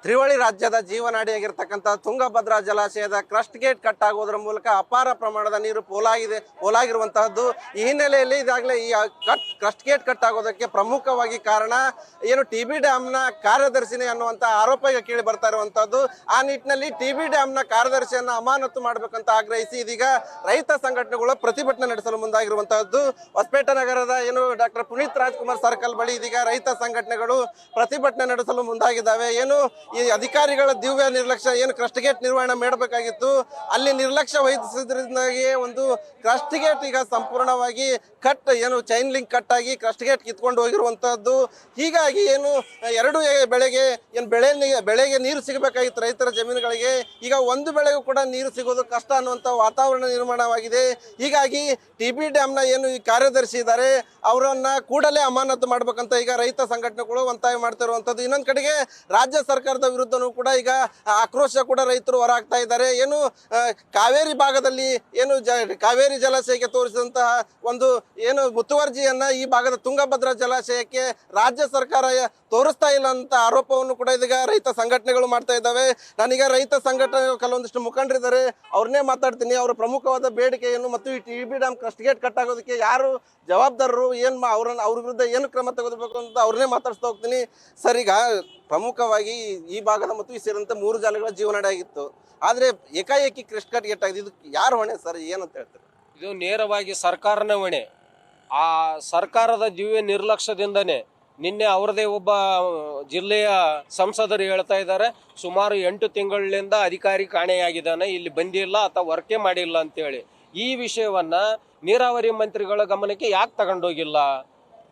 ತ್ರಿವಳಿ ರಾಜ್ಯದ ಜೀವನಾಡಿಯಾಗಿರ್ತಕ್ಕಂಥ ತುಂಗಭದ್ರಾ ಜಲಾಶಯದ ಕ್ರಸ್ಟ್ ಗೇಟ್ ಕಟ್ ಆಗುವುದರ ಮೂಲಕ ಅಪಾರ ಪ್ರಮಾಣದ ನೀರು ಪೋಲಾಗಿರುವಂತಹದ್ದು. ಈ ಹಿನ್ನೆಲೆಯಲ್ಲಿ ಈಗಾಗಲೇ ಈ ಕ್ರಸ್ಟ್ ಗೇಟ್ ಕಟ್ ಆಗೋದಕ್ಕೆ ಪ್ರಮುಖವಾಗಿ ಕಾರಣ ಏನು TB ಡ್ಯಾಮ್ನ ಕಾರ್ಯದರ್ಶಿನಿ ಅನ್ನುವಂಥ ಆರೋಪ ಈಗ ಕೇಳಿ ಬರ್ತಾ ಇರುವಂತಹದ್ದು. ಆ ನಿಟ್ಟಿನಲ್ಲಿ TB ಡ್ಯಾಮ್ನ ಕಾರ್ಯದರ್ಶಿಯನ್ನು ಅಮಾನತು ಮಾಡಬೇಕಂತ ಆಗ್ರಹಿಸಿ ಇದೀಗ ರೈತ ಸಂಘಟನೆಗಳು ಪ್ರತಿಭಟನೆ ನಡೆಸಲು ಮುಂದಾಗಿರುವಂತಹದ್ದು. ಹೊಸಪೇಟೆ ನಗರದ ಏನು ಡಾಕ್ಟರ್ ಪುನೀತ್ ರಾಜ್ಕುಮಾರ್ ಸರ್ಕಲ್ ಬಳಿ ಇದೀಗ ರೈತ ಸಂಘಟನೆಗಳು ಪ್ರತಿಭಟನೆ ನಡೆಸಲು ಮುಂದಾಗಿದ್ದಾವೆ. ಏನು ಈ ಅಧಿಕಾರಿಗಳ ದಿವ್ಯ ನಿರ್ಲಕ್ಷ್ಯ, ಏನು ಕ್ರಸ್ಟ್ ಗೇಟ್ ನಿರ್ವಹಣೆ ಮಾಡಬೇಕಾಗಿತ್ತು ಅಲ್ಲಿ ನಿರ್ಲಕ್ಷ್ಯ ವಹಿಸಿದ್ರಿಂದಾಗಿ ಒಂದು ಕ್ರಸ್ಟ್ ಗೇಟ್ ಈಗ ಸಂಪೂರ್ಣವಾಗಿ ಚೈನ್ ಲಿಂಕ್ ಕಟ್ ಆಗಿ ಕ್ರಸ್ಟ್ ಗೇಟ್ ಕಿತ್ಕೊಂಡು ಹೋಗಿರುವಂತಹದ್ದು. ಹೀಗಾಗಿ ಏನು ಎರಡು ಬೆಳೆಗೆ ನೀರು ಸಿಗಬೇಕಾಗಿತ್ತು ರೈತರ ಜಮೀನುಗಳಿಗೆ, ಈಗ ಒಂದು ಬೆಳೆಗೂ ಕೂಡ ನೀರು ಸಿಗೋದು ಕಷ್ಟ ಅನ್ನುವಂಥ ವಾತಾವರಣ ನಿರ್ಮಾಣವಾಗಿದೆ. ಹೀಗಾಗಿ TB ಡ್ಯಾಮ್ನ ಏನು ಈ ಕಾರ್ಯದರ್ಶಿ ಇದ್ದಾರೆ ಅವರನ್ನ ಕೂಡಲೇ ಅಮಾನತು ಮಾಡ್ಬೇಕಂತ ಈಗ ರೈತ ಸಂಘಟನೆಗಳು ಒತ್ತಾಯ ಮಾಡ್ತಿರುವಂಥದ್ದು. ಇನ್ನೊಂದು ಕಡೆಗೆ ರಾಜ್ಯ ಸರ್ಕಾರದ ವಿರುದ್ಧನೂ ಕೂಡ ಈಗ ಆಕ್ರೋಶ ಕೂಡ ರೈತರು ಹೊರಹಾಕ್ತಾ ಇದ್ದಾರೆ. ಏನು ಕಾವೇರಿ ಭಾಗದಲ್ಲಿ ಏನು ಕಾವೇರಿ ಜಲಾಶಯಕ್ಕೆ ತೋರಿಸಿದಂತಹ ಒಂದು ಏನು ಮುತುವರ್ಜಿಯನ್ನ ಈ ಭಾಗದ ತುಂಗಭದ್ರಾ ಜಲಾಶಯಕ್ಕೆ ರಾಜ್ಯ ಸರ್ಕಾರ ತೋರಿಸ್ತಾ ಇಲ್ಲ ಅಂತ ಆರೋಪವನ್ನು ಕೂಡ ಇದೀಗ ರೈತ ಸಂಘಟನೆಗಳು ಮಾಡ್ತಾ ಇದ್ದಾವೆ. ನಾನೀಗ ರೈತ ಸಂಘಟನೆ ಕೆಲವೊಂದಿಷ್ಟು ಮುಖಂಡರಿದ್ದಾರೆ, ಅವ್ರನ್ನೇ ಮಾತಾಡ್ತೀನಿ. ಅವರ ಪ್ರಮುಖವಾದ ಬೇಡಿಕೆ ಏನು ಮತ್ತು ಈ TB dam crest gate cut ಆಗೋದಕ್ಕೆ ಯಾರು ಜವಾಬ್ದಾರರು, ಅವ್ರ ವಿರುದ್ಧ ಏನು ಕ್ರಮ ತೆಗೆದುಬೇಕು ಅಂತ ಅವ್ರನ್ನೇ ಮಾತಾಡ್ಸ್ತಾ ಹೋಗ್ತೀನಿ. ಸರ್, ಈಗ ಪ್ರಮುಖವಾಗಿ ಈ ಭಾಗದ ಮತ್ತು ಈ ಸೇರಿದಂತೆ 3 ಜಾಲಗಳ ಜೀವನಾಡಿ ಆಗಿತ್ತು, ಆದರೆ ಏಕಾಏಕಿ ಕ್ರಸ್ಟ್ ಗೇಟ್ ಆಗಿದೆ. ಇದಕ್ಕೆ ಯಾರು ಹೊಣೆ ಸರ್, ಏನಂತ ಹೇಳ್ತಾರೆ? ಇದು ನೇರವಾಗಿ ಸರ್ಕಾರನೇ ಹೊಣೆ. ಆ ಸರ್ಕಾರದ ದಿವ್ಯ ನಿರ್ಲಕ್ಷ್ಯದಿಂದನೇ ನಿನ್ನೆ ಅವರದೇ ಒಬ್ಬ ಜಿಲ್ಲೆಯ ಸಂಸದರು ಹೇಳ್ತಾ ಇದ್ದಾರೆ, ಸುಮಾರು 8 ತಿಂಗಳಿಂದ ಅಧಿಕಾರಿ ಕಾಣೆಯಾಗಿದ್ದಾನೆ, ಇಲ್ಲಿ ಬಂದಿಲ್ಲ ಅಥವಾ ವರ್ಕೆ ಮಾಡಿಲ್ಲ ಅಂತೇಳಿ. ಈ ವಿಷಯವನ್ನ ನೀರಾವರಿ ಮಂತ್ರಿಗಳ ಗಮನಕ್ಕೆ ಯಾಕೆ ತಗೊಂಡೋಗಿಲ್ಲ?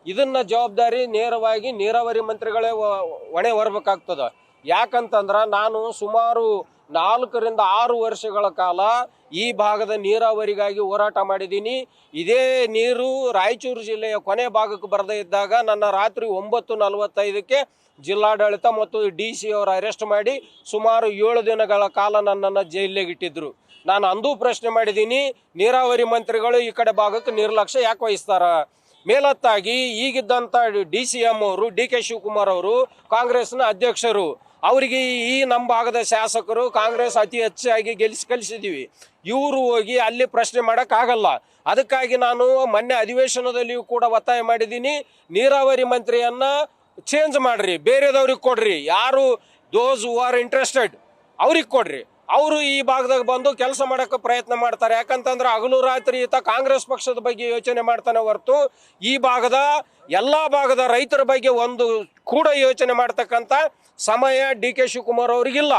ಇದನ್ನ ಜವಾಬ್ದಾರಿ ನೇರವಾಗಿ ನೀರಾವರಿ ಮಂತ್ರಿಗಳೇ ಹೊಣೆ ಹೊರಬೇಕಾಗ್ತದ. ಯಾಕಂತಂದ್ರೆ ನಾನು ಸುಮಾರು 4 ರಿಂದ 6 ವರ್ಷಗಳ ಕಾಲ ಈ ಭಾಗದ ನೀರಾವರಿಗಾಗಿ ಹೋರಾಟ ಮಾಡಿದ್ದೀನಿ. ಇದೇ ನೀರು ರಾಯಚೂರು ಜಿಲ್ಲೆಯ ಕೊನೆ ಭಾಗಕ್ಕೆ ಬರದೇ ಇದ್ದಾಗ ನನ್ನ ರಾತ್ರಿ 9:45ಕ್ಕೆ ಜಿಲ್ಲಾಡಳಿತ ಮತ್ತು DC ಅವರು ಅರೆಸ್ಟ್ ಮಾಡಿ ಸುಮಾರು 7 ದಿನಗಳ ಕಾಲ ನನ್ನನ್ನು ಜೈಲಿಗೆ ಇಟ್ಟಿದ್ರು. ನಾನು ಅಂದೂ ಪ್ರಶ್ನೆ ಮಾಡಿದ್ದೀನಿ, ನೀರಾವರಿ ಮಂತ್ರಿಗಳು ಈ ಕಡೆ ಭಾಗಕ್ಕೆ ನಿರ್ಲಕ್ಷ್ಯ ಯಾಕೆ ವಹಿಸ್ತಾರ? ಮೇಲತ್ತಾಗಿ ಈಗಿದ್ದಂಥ DCM ಅವರು DK ಶಿವಕುಮಾರ್ ಅವರು ಕಾಂಗ್ರೆಸ್ನ ಅಧ್ಯಕ್ಷರು, ಅವರಿಗೆ ಈ ನಮ್ಮ ಭಾಗದ ಶಾಸಕರು ಕಾಂಗ್ರೆಸ್ ಅತಿ ಹೆಚ್ಚಾಗಿ ಕಲಿಸಿದ್ದೀವಿ. ಇವರು ಹೋಗಿ ಅಲ್ಲಿ ಪ್ರಶ್ನೆ ಮಾಡೋಕ್ಕಾಗಲ್ಲ. ಅದಕ್ಕಾಗಿ ನಾನು ಮೊನ್ನೆ ಅಧಿವೇಶನದಲ್ಲಿಯೂ ಕೂಡ ಒತ್ತಾಯ ಮಾಡಿದ್ದೀನಿ, ನೀರಾವರಿ ಮಂತ್ರಿಯನ್ನ ಚೇಂಜ್ ಮಾಡ್ರಿ, ಬೇರೆದವ್ರಿಗೆ ಕೊಡ್ರಿ, ಯಾರು ದೋಸ್ ಹೂ ಆರ್ ಇಂಟ್ರೆಸ್ಟೆಡ್ ಅವ್ರಿಗೆ ಕೊಡ್ರಿ. ಅವರು ಈ ಭಾಗದಾಗ ಬಂದು ಕೆಲಸ ಮಾಡೋಕ್ಕೆ ಪ್ರಯತ್ನ ಮಾಡ್ತಾರೆ. ಯಾಕಂತಂದ್ರೆ ಹಗಲು ರಾತ್ರಿ ಈತ ಕಾಂಗ್ರೆಸ್ ಪಕ್ಷದ ಬಗ್ಗೆ ಯೋಚನೆ ಮಾಡ್ತಾನೆ ಹೊರತು ಈ ಭಾಗದ ಎಲ್ಲ ಭಾಗದ ರೈತರ ಬಗ್ಗೆ ಒಂದು ಕೂಡ ಯೋಚನೆ ಮಾಡ್ತಕ್ಕಂಥ ಸಮಯ DK ಶಿವಕುಮಾರ್ ಅವ್ರಿಗಿಲ್ಲ.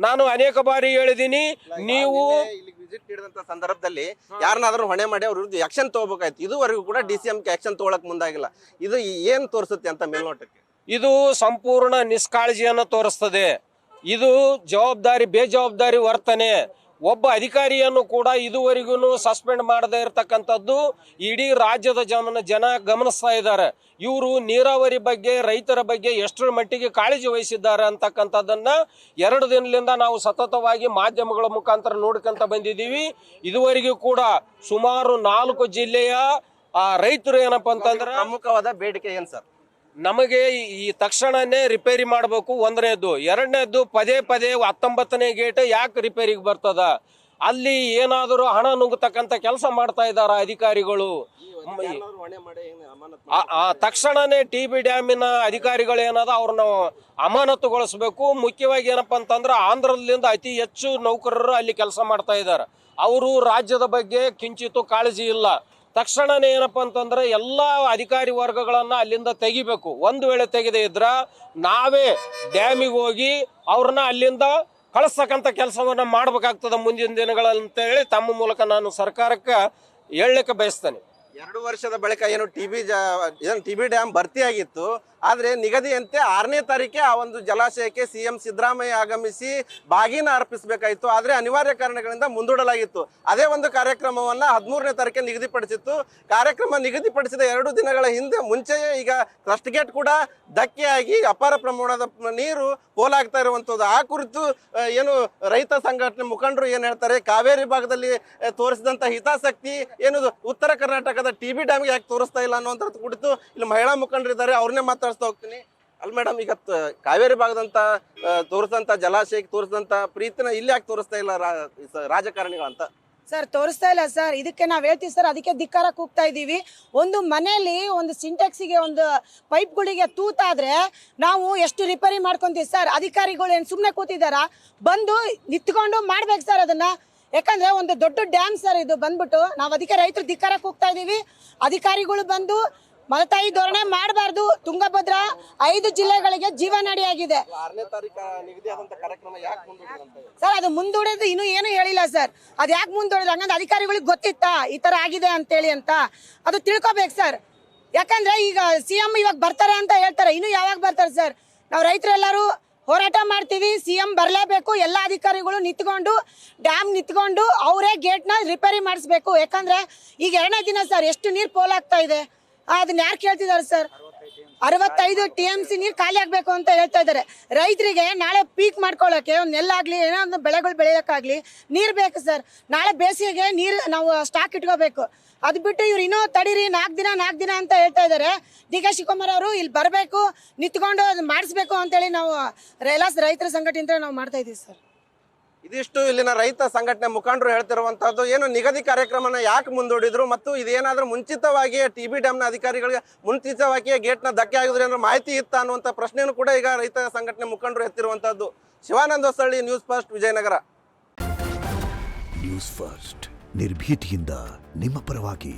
ನಾನು ಅನೇಕ ಬಾರಿ ಹೇಳಿದ್ದೀನಿ, ನೀವು ವಿಸಿಟ್ ನೀಡಿದಂತ ಸಂದರ್ಭದಲ್ಲಿ ಯಾರನ್ನಾದ್ರೂ ಹೊಣೆ ಮಾಡಿ ಅವ್ರ ವಿರುದ್ಧ ಆಕ್ಷನ್ ತಗೋಬೇಕಾಯ್ತು. ಇದುವರೆಗೂ ಕೂಡ DCM ಆಕ್ಷನ್ ತಗೊಳಕ್ ಮುಂದಾಗಿಲ್ಲ. ಇದು ಏನ್ ತೋರಿಸುತ್ತೆ ಅಂತ ಮೇಲ್ನೋಟಕ್ಕೆ? ಇದು ಸಂಪೂರ್ಣ ನಿಷ್ಕಾಳಜಿಯನ್ನು ತೋರಿಸ್ತದೆ. ಇದು ಬೇಜವಾಬ್ದಾರಿ ವರ್ತನೆ. ಒಬ್ಬ ಅಧಿಕಾರಿಯನ್ನು ಕೂಡ ಇದುವರೆಗೂ ಸಸ್ಪೆಂಡ್ ಮಾಡದೇ ಇರತಕ್ಕಂಥದ್ದು ಇಡೀ ರಾಜ್ಯದ ಜನ ಗಮನಿಸ್ತಾ ಇದ್ದಾರೆ. ಇವರು ನೀರಾವರಿ ಬಗ್ಗೆ, ರೈತರ ಬಗ್ಗೆ ಎಷ್ಟರ ಮಟ್ಟಿಗೆ ಕಾಳಜಿ ವಹಿಸಿದ್ದಾರೆ ಅಂತಕ್ಕಂಥದ್ದನ್ನ 2 ದಿನದಿಂದ ನಾವು ಸತತವಾಗಿ ಮಾಧ್ಯಮಗಳ ಮುಖಾಂತರ ನೋಡ್ಕೊಂತ ಬಂದಿದ್ದೀವಿ. ಇದುವರೆಗೂ ಕೂಡ ಸುಮಾರು 4 ಜಿಲ್ಲೆಯ ರೈತರು ಏನಪ್ಪಾ ಅಂತಂದ್ರೆ ಪ್ರಮುಖವಾದ ಬೇಡಿಕೆ ಏನ್ ಸರ್? ನಮಗೆ ಈ ತಕ್ಷಣನೇ ರಿಪೇರಿ ಮಾಡಬೇಕು, 1ನೇದ್ದು. 2ನೇದ್ದು, ಪದೇ 19ನೇ ಗೇಟ್ ಯಾಕೆ ರಿಪೇರಿಗೆ ಬರ್ತದ? ಅಲ್ಲಿ ಏನಾದರೂ ಹಣ ನುಗ್ಗತಕ್ಕಂಥ ಕೆಲಸ ಮಾಡ್ತಾ ಇದ್ದಾರ ಅಧಿಕಾರಿಗಳು. ತಕ್ಷಣನೇ TB ಡ್ಯಾಮಿನ ಅಧಿಕಾರಿಗಳು ಏನದ ಅವ್ರನ್ನ ಅಮಾನತುಗೊಳಿಸಬೇಕು. ಮುಖ್ಯವಾಗಿ ಏನಪ್ಪಾ ಅಂತಂದ್ರೆ ಆಂಧ್ರದಿಂದ ಅತಿ ಹೆಚ್ಚು ನೌಕರರು ಅಲ್ಲಿ ಕೆಲಸ ಮಾಡ್ತಾ ಇದ್ದಾರೆ. ಅವರು ರಾಜ್ಯದ ಬಗ್ಗೆ ಕಿಂಚಿತ್ತು ಕಾಳಜಿ ಇಲ್ಲ. ತಕ್ಷಣನೇ ಏನಪ್ಪಾ ಅಂತಂದ್ರೆ ಎಲ್ಲ ಅಧಿಕಾರಿ ವರ್ಗಗಳನ್ನ ಅಲ್ಲಿಂದ ತೆಗಿಬೇಕು. ಒಂದು ವೇಳೆ ತೆಗೆದೇ ಇದ್ರ ನಾವೇ ಡ್ಯಾಮಿಗೆ ಹೋಗಿ ಅವ್ರನ್ನ ಅಲ್ಲಿಂದ ಕಳಿಸ್ತಕ್ಕಂಥ ಕೆಲಸವನ್ನ ಮಾಡ್ಬೇಕಾಗ್ತದ ಮುಂದಿನ ದಿನಗಳಂತ ಹೇಳಿ ತಮ್ಮ ಮೂಲಕ ನಾನು ಸರ್ಕಾರಕ್ಕೆ ಹೇಳಲಿಕ್ಕೆ ಬಯಸ್ತೇನೆ. 2 ವರ್ಷದ ಬಳಿಕ ಏನು TB ಡ್ಯಾಮ್ ಭರ್ತಿಯಾಗಿತ್ತು, ಆದರೆ ನಿಗದಿಯಂತೆ 6ನೇ ತಾರೀಕೆ ಆ ಒಂದು ಜಲಾಶಯಕ್ಕೆ CM ಸಿದ್ದರಾಮಯ್ಯ ಆಗಮಿಸಿ ಬಾಗಿನ ಅರ್ಪಿಸಬೇಕಾಯಿತು. ಆದರೆ ಅನಿವಾರ್ಯ ಕಾರಣಗಳಿಂದ ಮುಂದೂಡಲಾಗಿತ್ತು. ಅದೇ ಒಂದು ಕಾರ್ಯಕ್ರಮವನ್ನು 13ನೇ ತಾರೀಕೆ ನಿಗದಿಪಡಿಸಿತ್ತು. ಕಾರ್ಯಕ್ರಮ ನಿಗದಿಪಡಿಸಿದ 2 ದಿನಗಳ ಮುಂಚೆಯೇ ಈಗ ಕ್ರಸ್ಟ್ ಗೇಟ್ ಕೂಡ ಧಕ್ಕೆಯಾಗಿ ಅಪಾರ ಪ್ರಮಾಣದ ನೀರು ಪೋಲಾಗ್ತಾ ಇರುವಂಥದ್ದು. ಆ ಕುರಿತು ಏನು ರೈತ ಸಂಘಟನೆ ಮುಖಂಡರು ಏನು ಹೇಳ್ತಾರೆ, ಕಾವೇರಿ ಭಾಗದಲ್ಲಿ ತೋರಿಸಿದಂಥ ಹಿತಾಸಕ್ತಿ ಏನು ಉತ್ತರ ಕರ್ನಾಟಕದ TB ಡ್ಯಾಮ್ಗೆ ಯಾಕೆ ತೋರಿಸ್ತಾ ಇಲ್ಲ ಅನ್ನುವಂಥದ್ದು ಕುರಿತು ಇಲ್ಲಿ ಮಹಿಳಾ ಮುಖಂಡರಿದ್ದಾರೆ, ಅವ್ರನ್ನೇ ಮಾತಾಡ್ಸ್ತಾ ಹೋಗ್ತೀನಿ. ಅಲ್ಲಿ ಮೇಡಮ್ ಈಗ ಕಾವೇರಿ ಭಾಗದಂತ ತೋರಿಸಿದಂತ ಜಲಾಶಯಕ್ಕೆ ತೋರಿಸಿದಂತ ಪ್ರೀತಿನ ಇಲ್ಲಿ ಯಾಕೆ ತೋರಿಸ್ತಾ ಇಲ್ಲ ರಾಜಕಾರಣಿಗಳು ಅಂತ? ಸರ್ ತೋರಿಸ್ತಾ ಇಲ್ಲ ಸರ್, ಇದಕ್ಕೆ ನಾವು ಹೇಳ್ತೀವಿ ಸರ್, ಅದಕ್ಕೆ ಧಿಕ್ಕಾರ ಕೂಗ್ತಾ ಇದ್ದೀವಿ. ಒಂದು ಮನೆಯಲ್ಲಿ ಒಂದು ಸಿಂಟೆಕ್ಸಿಗೆ ಒಂದು ಪೈಪ್ಗಳಿಗೆ ತೂತಾದ್ರೆ ನಾವು ಎಷ್ಟು ರಿಪೇರಿ ಮಾಡ್ಕೊಂತೀವಿ ಸರ್. ಅಧಿಕಾರಿಗಳು ಏನು ಸುಮ್ಮನೆ ಕೂತಿದಾರ? ಬಂದು ನಿಂತ್ಕೊಂಡು ಮಾಡ್ಬೇಕು ಸರ್ ಅದನ್ನ. ಯಾಕಂದ್ರೆ ಒಂದು ದೊಡ್ಡ ಡ್ಯಾಮ್ ಸರ್ ಇದು ಬಂದ್ಬಿಟ್ಟು. ನಾವು ಅದಕ್ಕೆ ರೈತರು ಧಿಕ್ಕಾರ ಕೂಗ್ತಾ ಇದ್ದೀವಿ. ಅಧಿಕಾರಿಗಳು ಬಂದು ಮಲತಾಯಿ ಧೋರಣೆ ಮಾಡಬಾರ್ದು. ತುಂಗಭದ್ರಾ 5 ಜಿಲ್ಲೆಗಳಿಗೆ ಜೀವನಾಡಿಯಾಗಿದೆ. 6ನೇ ತಾರೀಕು ನಿಗದಿಯಾದಂತ ಕಾರ್ಯಕ್ರಮ ಯಾಕೆ ಮುಂದೂಡಿದಂತ ಸರ್ ಅದು ಮುಂದೂಡಿದ್ದು ಇನ್ನೂ ಏನು ಹೇಳಿಲ್ಲ ಸರ್. ಅದು ಯಾಕೆ ಮುಂದೂಡಿದ್ರು? ಹಂಗಂದ್ರೆ ಅಧಿಕಾರಿಗಳಿಗೆ ಗೊತ್ತಿತ್ತಾ ಈ ಥರ ಆಗಿದೆ ಅಂತೇಳಿ ಅಂತ? ಅದು ತಿಳ್ಕೊಬೇಕು ಸರ್. ಯಾಕಂದ್ರೆ ಈಗ CM ಇವಾಗ ಬರ್ತಾರೆ ಅಂತ ಹೇಳ್ತಾರೆ, ಇನ್ನೂ ಯಾವಾಗ ಬರ್ತಾರೆ ಸರ್? ನಾವು ರೈತರೆಲ್ಲರೂ ಹೋರಾಟ ಮಾಡ್ತೀವಿ. CM ಬರಲೇಬೇಕು. ಎಲ್ಲ ಅಧಿಕಾರಿಗಳು ನಿಂತ್ಕೊಂಡು ಡ್ಯಾಮ್ ನಿಂತ್ಕೊಂಡು ಅವರೇ ಗೇಟ್ನ ರಿಪೇರಿ ಮಾಡಿಸ್ಬೇಕು. ಯಾಕಂದ್ರೆ ಈಗ 2ನೇ ದಿನ ಸರ್ ಎಷ್ಟು ನೀರು ಪೋಲಾಗ್ತಾ ಇದೆ. ಅದನ್ನ ಯಾರು ಕೇಳ್ತಿದ್ದಾರೆ ಸರ್? 65 TMC ನೀರು ಖಾಲಿ ಆಗ್ಬೇಕು ಅಂತ ಹೇಳ್ತಾ ಇದ್ದಾರೆ. ರೈತರಿಗೆ ನಾಳೆ ಪೀಕ್ ಮಾಡ್ಕೊಳ್ಳೋಕೆ ಒಂದು ನೆಲ್ಲಾಗ್ಲಿ ಏನೋ ಒಂದು ಬೆಳೆಗಳು ಬೆಳೆಯೋಕ್ಕಾಗ್ಲಿ ನೀರು ಬೇಕು ಸರ್. ನಾಳೆ ಬೇಸಿಗೆಗೆ ನೀರು ನಾವು ಸ್ಟಾಕ್ ಇಟ್ಕೋಬೇಕು. ಅದು ಬಿಟ್ಟು ಇವ್ರು ಇನ್ನೂ ತಡೀರಿ 4 ದಿನ ಅಂತ ಹೇಳ್ತಾ ಇದ್ದಾರೆ. DK ಶಿವಕುಮಾರ್ ಅವರು ಇಲ್ಲಿ ಬರಬೇಕು, ನಿಂತ್ಕೊಂಡು ಅದು ಮಾಡಿಸ್ಬೇಕು ಅಂತೇಳಿ ನಾವು ಎಲ್ಲ ರೈತರ ಸಂಘಟನೆ ನಾವು ಮಾಡ್ತಾ ಇದ್ದೀವಿ ಸರ್. ಇದಿಷ್ಟು ಇಲ್ಲಿನ ರೈತ ಸಂಘಟನೆ ಮುಖಂಡರು ಹೇಳ್ತಿರುವಂತಹದ್ದು. ಏನು ನಿಗದಿ ಕಾರ್ಯಕ್ರಮನ ಯಾಕೆ ಮುಂದೂಡಿದ್ರು ಮತ್ತು ಇದೇನಾದ್ರೂ ಮುಂಚಿತವಾಗಿಯೇ TB ಡ್ಯಾಮ್ನ ಅಧಿಕಾರಿಗಳಿಗೆ ಮುಂಚಿತವಾಗಿಯೇ ಗೇಟ್ನ ಧಕ್ಕೆ ಆಗಿದ್ರೆ ಏನಾದ್ರು ಮಾಹಿತಿ ಇತ್ತ ಅನ್ನುವಂಥ ಪ್ರಶ್ನೆಯನ್ನು ಕೂಡ ಈಗ ರೈತ ಸಂಘಟನೆ ಮುಖಂಡರು ಎತ್ತಿರುವಂತಹದ್ದು. Shivananda Hosalli, news first, Vijayanagara. News first ನಿರ್ಭೀತಿಯಿಂದ ನಿಮ್ಮ ಪರವಾಗಿ.